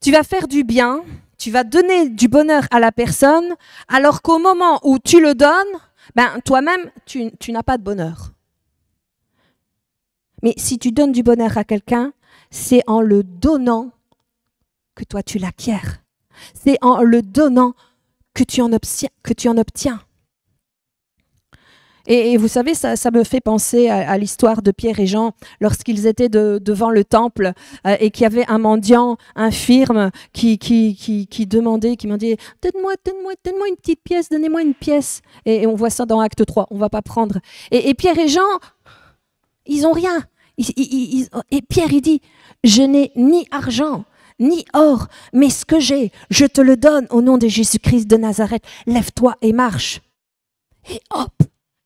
S1: tu vas faire du bien, tu vas donner du bonheur à la personne, alors qu'au moment où tu le donnes, ben, toi-même, tu n'as pas de bonheur. Mais si tu donnes du bonheur à quelqu'un, c'est en le donnant que toi tu l'acquiers. C'est en le donnant que tu en obtiens. Et vous savez, ça me fait penser à l'histoire de Pierre et Jean lorsqu'ils étaient devant le temple et qu'il y avait un mendiant infirme qui demandait, donne-moi une petite pièce, donnez-moi une pièce. Et on voit ça dans Acte 3, on ne va pas prendre. Et Pierre et Jean, ils n'ont rien. Et Pierre, il dit, je n'ai ni argent, ni or, mais ce que j'ai, je te le donne au nom de Jésus-Christ de Nazareth. Lève-toi et marche. Et hop,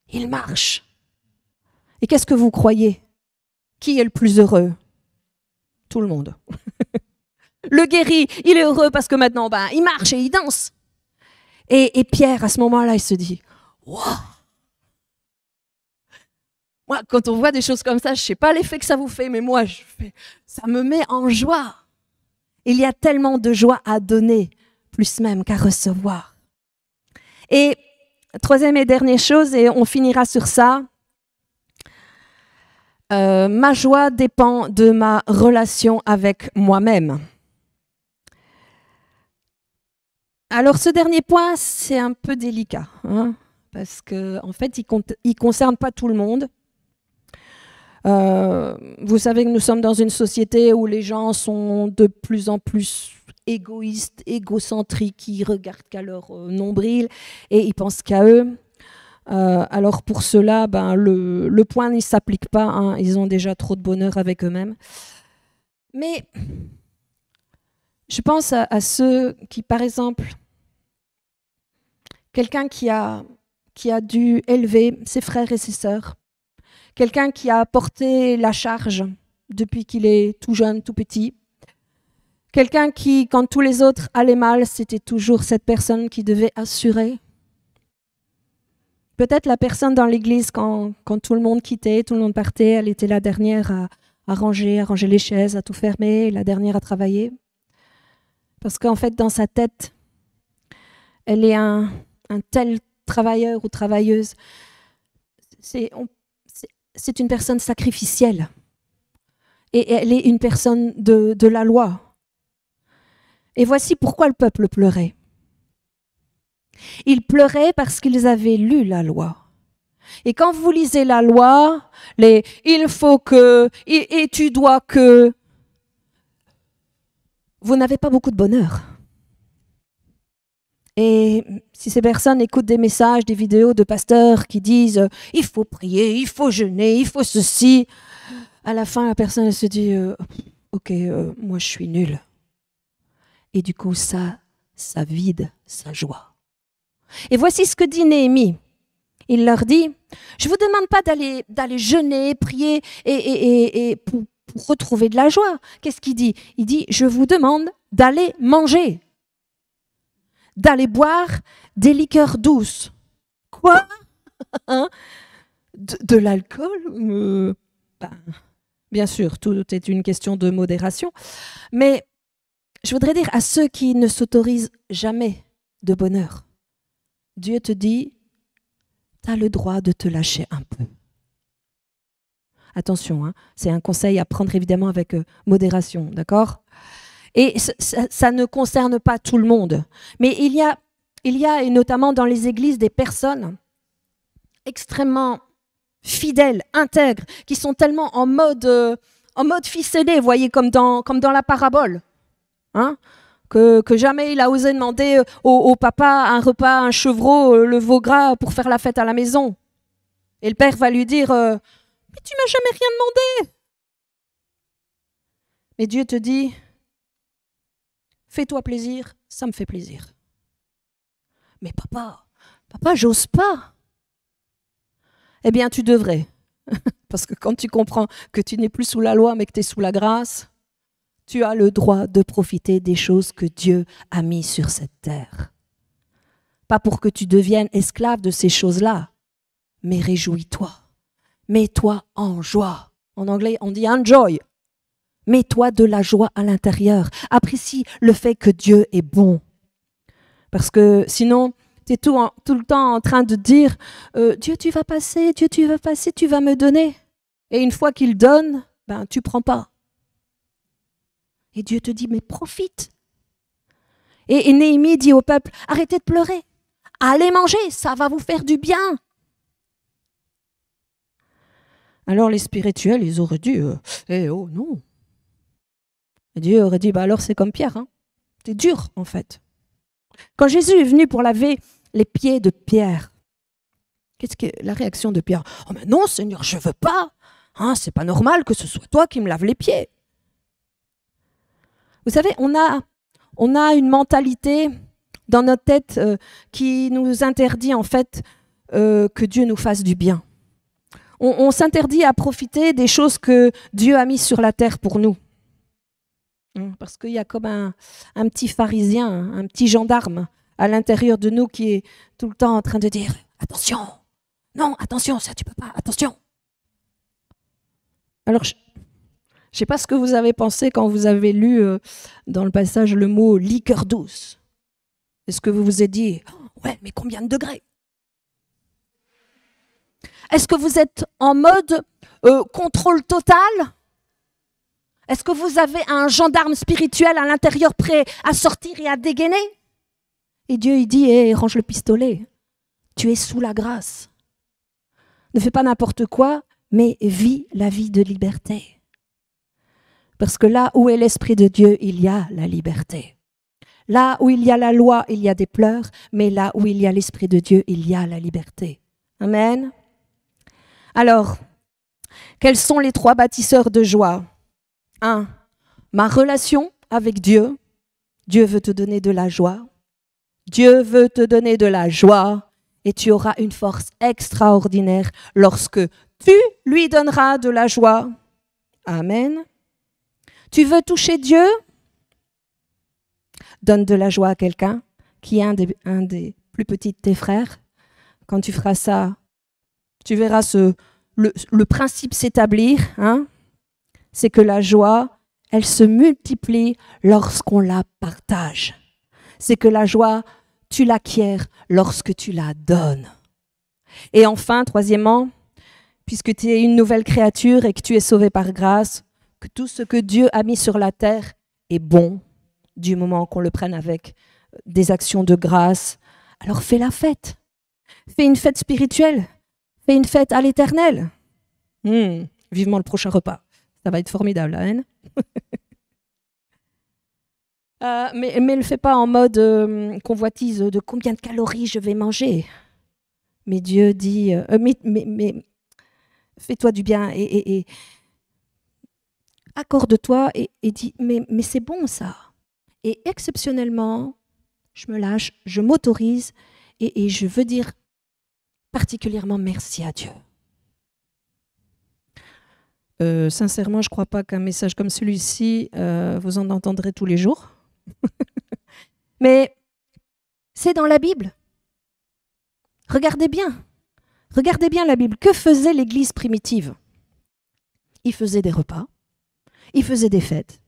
S1: il marche. Et qu'est-ce que vous croyez? Qui est le plus heureux? Tout le monde. Le guéri, il est heureux parce que maintenant, il marche et il danse. Et Pierre, à ce moment-là, il se dit, waouh! Moi, quand on voit des choses comme ça, je ne sais pas l'effet que ça vous fait, mais moi, ça me met en joie. Il y a tellement de joie à donner, plus même qu'à recevoir. Et troisième et dernière chose, et on finira sur ça, ma joie dépend de ma relation avec moi-même. Alors ce dernier point, c'est un peu délicat, hein, parce qu'en fait, il ne concerne pas tout le monde. Vous savez que nous sommes dans une société où les gens sont de plus en plus égoïstes, égocentriques, ils regardent qu'à leur nombril et ils pensent qu'à eux. Alors pour cela, le point ne s'applique pas, hein, ils ont déjà trop de bonheur avec eux-mêmes. Mais je pense à ceux qui, par exemple, quelqu'un qui a dû élever ses frères et ses sœurs, quelqu'un qui a porté la charge depuis qu'il est tout jeune, tout petit. Quelqu'un qui, quand tous les autres allaient mal, c'était toujours cette personne qui devait assurer. Peut-être la personne dans l'église, quand tout le monde quittait, tout le monde partait, elle était la dernière à ranger les chaises, à tout fermer, la dernière à travailler. Parce qu'en fait, dans sa tête, elle est un tel travailleur ou travailleuse. C'est une personne sacrificielle. Et elle est une personne de la loi. Et voici pourquoi le peuple pleurait. Ils pleuraient parce qu'ils avaient lu la loi. Et quand vous lisez la loi, il faut que, et tu dois que, vous n'avez pas beaucoup de bonheur. Et si ces personnes écoutent des messages, des vidéos de pasteurs qui disent « il faut prier, il faut jeûner, il faut ceci », à la fin, la personne se dit « ok, moi je suis nulle ». Et du coup, ça vide sa joie. Et voici ce que dit Néhémie. Il leur dit « je ne vous demande pas d'aller jeûner, prier et pour retrouver de la joie. » Qu'est-ce qu'il dit? Il dit « je vous demande d'aller manger. » D'aller boire des liqueurs douces. Quoi? De l'alcool? Bien sûr, tout est une question de modération. Mais je voudrais dire à ceux qui ne s'autorisent jamais de bonheur, Dieu te dit, tu as le droit de te lâcher un peu. Attention, hein, c'est un conseil à prendre évidemment avec modération, d'accord? Et ça ne concerne pas tout le monde. Mais il y a, et notamment dans les églises, des personnes extrêmement fidèles, intègres, qui sont tellement en mode ficelé, vous voyez, comme dans la parabole. Hein, que jamais il a osé demander au papa un repas, un chevreau, le veau gras pour faire la fête à la maison. Et le père va lui dire mais tu m'as jamais rien demandé. Mais Dieu te dit fais-toi plaisir, ça me fait plaisir. Mais papa, j'ose pas. Eh bien, tu devrais. Parce que quand tu comprends que tu n'es plus sous la loi, mais que tu es sous la grâce, tu as le droit de profiter des choses que Dieu a mises sur cette terre. Pas pour que tu deviennes esclave de ces choses-là, mais réjouis-toi. Mets-toi en joie. En anglais, on dit enjoy. Mets-toi de la joie à l'intérieur. Apprécie le fait que Dieu est bon. Parce que sinon, tu es tout le temps en train de dire Dieu, tu vas passer, Dieu, tu vas passer, tu vas me donner. Et une fois qu'il donne, ben, tu ne prends pas. Et Dieu te dit, mais profite. Et Néhémie dit au peuple, arrêtez de pleurer. Allez manger, ça va vous faire du bien. Alors les spirituels, ils auraient dit, oh non. Et Dieu aurait dit, bah alors c'est comme Pierre, hein. T'es dur en fait. Quand Jésus est venu pour laver les pieds de Pierre, qu'est-ce que la réaction de Pierre? Oh mais non Seigneur, je veux pas. Hein, c'est pas normal que ce soit toi qui me laves les pieds. Vous savez, on a une mentalité dans notre tête qui nous interdit en fait que Dieu nous fasse du bien. On s'interdit à profiter des choses que Dieu a mises sur la terre pour nous. Parce qu'il y a comme un petit pharisien, un petit gendarme à l'intérieur de nous qui est tout le temps en train de dire « Attention, non, attention, ça tu peux pas, attention ». Alors, je ne sais pas ce que vous avez pensé quand vous avez lu dans le passage le mot « liqueur douce ». Est-ce que vous vous êtes dit « Ouais, mais combien de degrés ?» Est-ce que vous êtes en mode contrôle total? Est-ce que vous avez un gendarme spirituel à l'intérieur prêt à sortir et à dégainer? Et Dieu, il dit, range le pistolet. Tu es sous la grâce. Ne fais pas n'importe quoi, mais vis la vie de liberté. Parce que là où est l'Esprit de Dieu, il y a la liberté. Là où il y a la loi, il y a des pleurs, mais là où il y a l'Esprit de Dieu, il y a la liberté. Amen. Alors, quels sont les 3 bâtisseurs de joie? 1. Ma relation avec Dieu. Dieu veut te donner de la joie. Dieu veut te donner de la joie et tu auras une force extraordinaire lorsque tu lui donneras de la joie. Amen. Tu veux toucher Dieu? Donne de la joie à quelqu'un qui est un des plus petits de tes frères. Quand tu feras ça, tu verras le principe s'établir. Hein? C'est que la joie, elle se multiplie lorsqu'on la partage. C'est que la joie, tu l'acquiers lorsque tu la donnes. Et enfin, troisièmement, puisque tu es une nouvelle créature et que tu es sauvé par grâce, que tout ce que Dieu a mis sur la terre est bon, du moment qu'on le prenne avec des actions de grâce. Alors fais la fête. Fais une fête spirituelle. Fais une fête à l'Éternel. Vivement le prochain repas. Ça va être formidable, la haine. Mais ne le fais pas en mode convoitise de combien de calories je vais manger. Mais Dieu dit, mais fais-toi du bien et accorde-toi et dis, mais c'est bon ça. Et exceptionnellement, je me lâche, je m'autorise et je veux dire particulièrement merci à Dieu. Sincèrement, je ne crois pas qu'un message comme celui-ci, vous en entendrez tous les jours. Mais c'est dans la Bible. Regardez bien la Bible. Que faisait l'Église primitive? Ils faisaient des repas, ils faisaient des fêtes,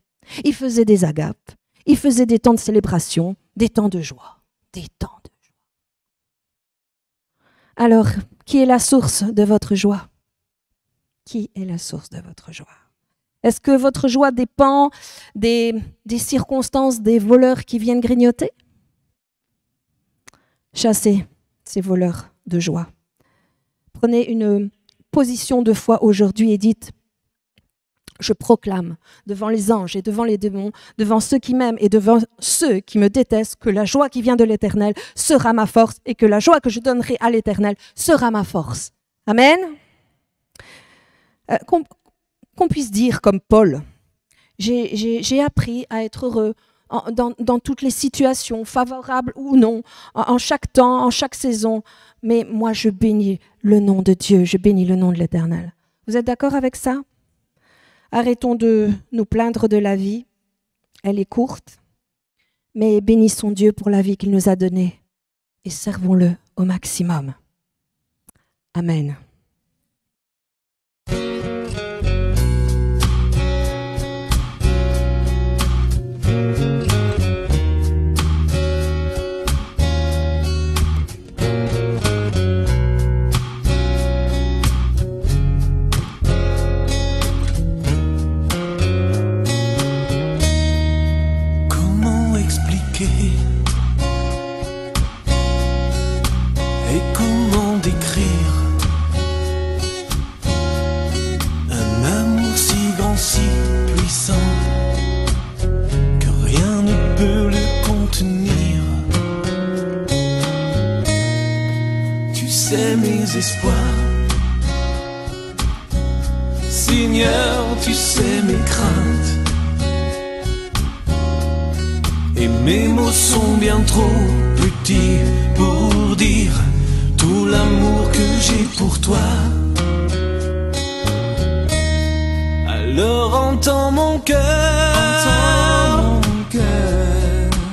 S1: ils faisaient des agapes, ils faisaient des temps de célébration, des temps de joie, des temps de joie. Alors, qui est la source de votre joie? Qui est la source de votre joie? Est-ce que votre joie dépend des circonstances des voleurs qui viennent grignoter? Chassez ces voleurs de joie. Prenez une position de foi aujourd'hui et dites: je proclame devant les anges et devant les démons, devant ceux qui m'aiment et devant ceux qui me détestent, que la joie qui vient de l'Éternel sera ma force et que la joie que je donnerai à l'Éternel sera ma force. Amen. Qu'on puisse dire comme Paul: j'ai appris à être heureux dans toutes les situations, favorables ou non, en chaque temps, en chaque saison. Mais moi, je bénis le nom de Dieu, je bénis le nom de l'Éternel. Vous êtes d'accord avec ça? Arrêtons de nous plaindre de la vie. Elle est courte, mais bénissons Dieu pour la vie qu'il nous a donnée et servons-le au maximum. Amen.
S3: Et comment décrire un amour si grand, si puissant, que rien ne peut le contenir. Tu sais mes espoirs, Seigneur, tu sais mes craintes. Et mes mots sont bien trop petits pour dire tout l'amour que j'ai pour toi. Alors entends mon cœur,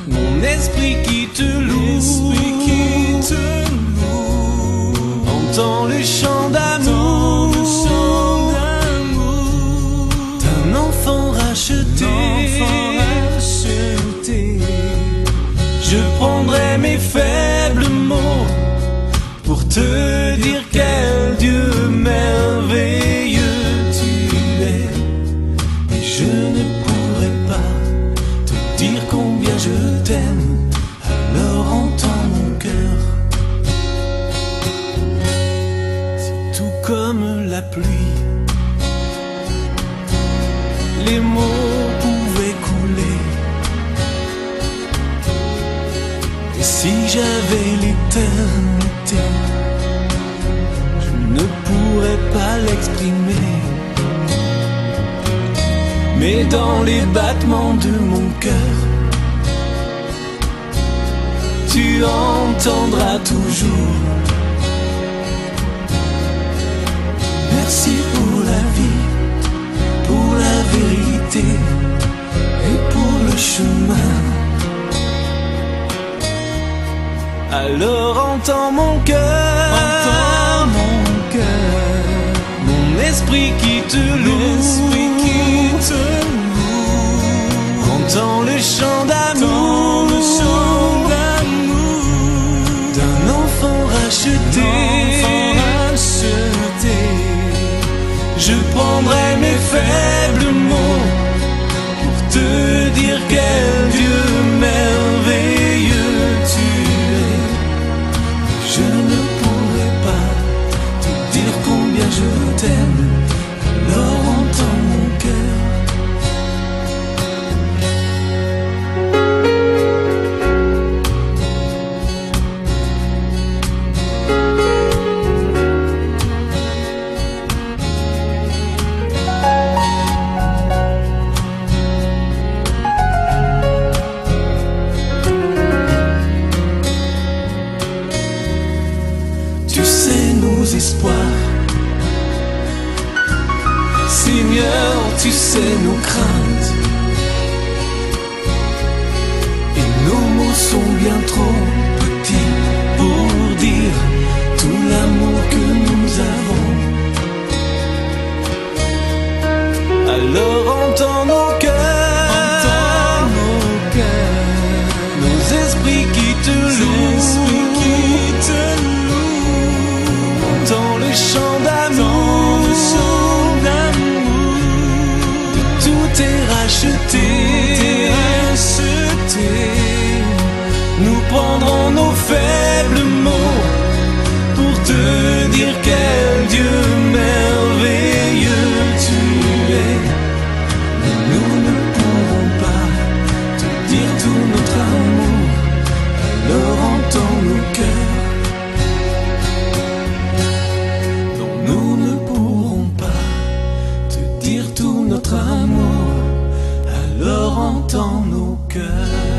S3: mon esprit qui te loue, entends le chant d'amour d'un enfant racheté. Je prendrai mes faibles mots pour te dire quel Dieu merveilleux tu es. Et je ne pourrai pas te dire combien je t'aime. Alors entends mon cœur. C'est tout comme la pluie, les mots pouvaient couler. Si j'avais l'éternité, je ne pourrais pas l'exprimer. Mais dans les battements de mon cœur, tu entendras toujours. Merci pour la vie, pour la vérité et pour le chemin. Alors entends mon cœur, mon esprit qui te loue, entends le chant d'amour d'un enfant racheté. Je prendrai mes faibles mots pour te dire quel Dieu merveilleux tu es. Je ne pourrai pas te dire combien je t'aime. Alors entends mon cœur. Espoirs, Seigneur, tu sais nos craintes, et nos mots sont bien trop petits pour dire tout l'amour que nous avons. Alors entends nos cœurs, nos esprits qui te louent. racheter. Nous prendrons nos faibles mots pour te dire quel Dieu merveilleux tu es. Mais nous ne pourrons pas te dire tout notre amour, alors entends nos cœurs. Non, nous ne pourrons pas te dire tout notre amour, alors entends nos cœurs.